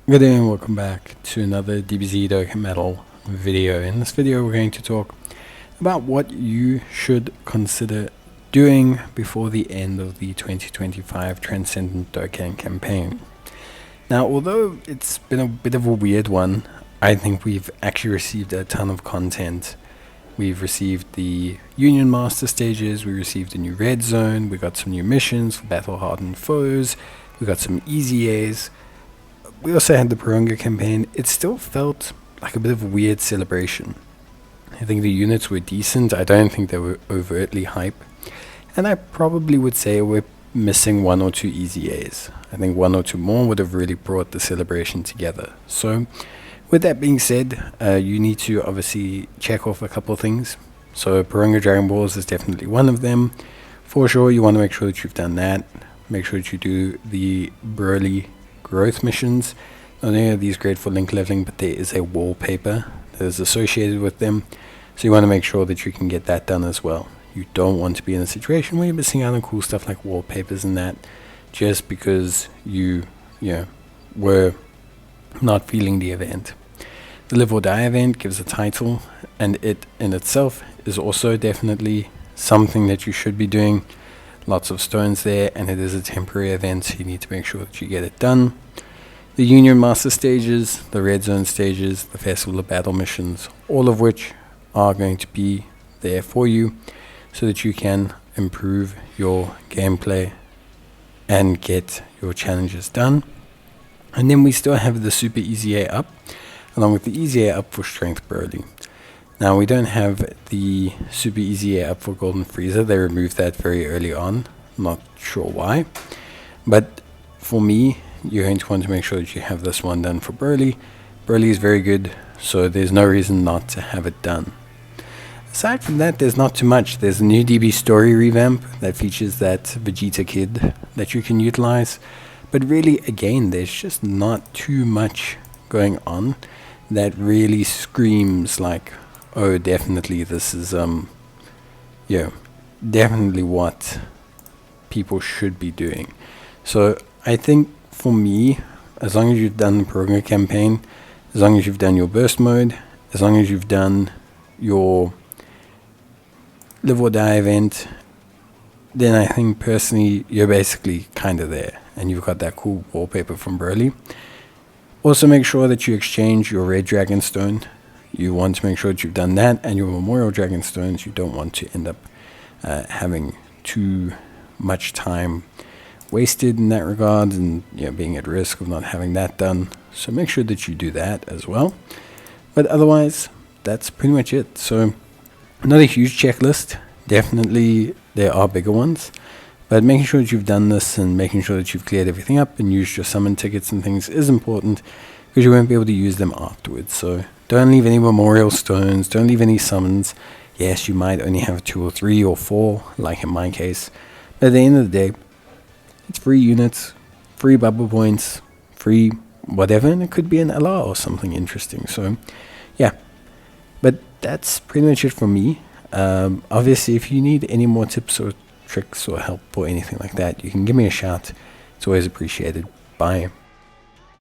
Good day and welcome back to another DBZ Dokkan metal video. In this video we're going to talk about what you should consider doing before the end of the 2025 Transcendent Dokkan campaign. Now, although it's been a bit of a weird one, I think we've actually received a ton of content. We've received the Union Master stages, we received a new red zone, we got some new missions for battle hardened foes, we got some easy A's. We also had the Porunga campaign. It still felt like a bit of a weird celebration. I think the units were decent. I don't think they were overtly hype. And I probably would say we're missing one or two easy A's. I think one or two more would have really brought the celebration together. So with that being said, you need to obviously check off a couple of things. So Porunga Dragon Balls is definitely one of them. For sure, you want to make sure that you've done that. Make sure that you do the Broly growth missions. Not only are these great for link leveling, but there is a wallpaper that is associated with them, so you want to make sure that you can get that done as well. You don't want to be in a situation where you're missing out on cool stuff like wallpapers and that just because you were not feeling the event. The Live or Die event gives a title, and it in itself is also definitely something that you should be doing. Lots of stones there, and it is a temporary event, so you need to make sure that you get it done. The Union Master stages, the Red Zone stages, the Festival of Battle missions, all of which are going to be there for you so that you can improve your gameplay and get your challenges done. And then we still have the Super Easy A up, along with the Easy A up for Strength Broly. Now, we don't have the Super Easy A up for Golden Frieza. They removed that very early on. Not sure why. But for me, you're going to want to make sure that you have this one done for Broly. Broly is very good, so there's no reason not to have it done. Aside from that, there's not too much. There's a new DB story revamp that features that Vegeta kid that you can utilize. But really, again, there's just not too much going on that really screams like, oh, definitely this is definitely what people should be doing. So I think for me, as long as you've done the Porunga campaign, as long as you've done your burst mode, as long as you've done your Live or Die event, then I think personally you're basically kind of there, and you've got that cool wallpaper from Broly. Also make sure that you exchange your red dragon stone. You want to make sure that you've done that, and your Memorial Dragon Stones, you don't want to end up having too much time wasted in that regard, and being at risk of not having that done. So make sure that you do that as well. But otherwise, that's pretty much it. So not a huge checklist. Definitely there are bigger ones, but making sure that you've done this and making sure that you've cleared everything up and used your summon tickets and things is important, because you won't be able to use them afterwards. So don't leave any memorial stones, don't leave any summons. Yes, you might only have 2 or 3 or 4, like in my case. But at the end of the day, it's free units, free bubble points, free whatever, and it could be an LR or something interesting. So, yeah. But that's pretty much it from me. Obviously, if you need any more tips or tricks or help or anything like that, you can give me a shout. It's always appreciated. Bye.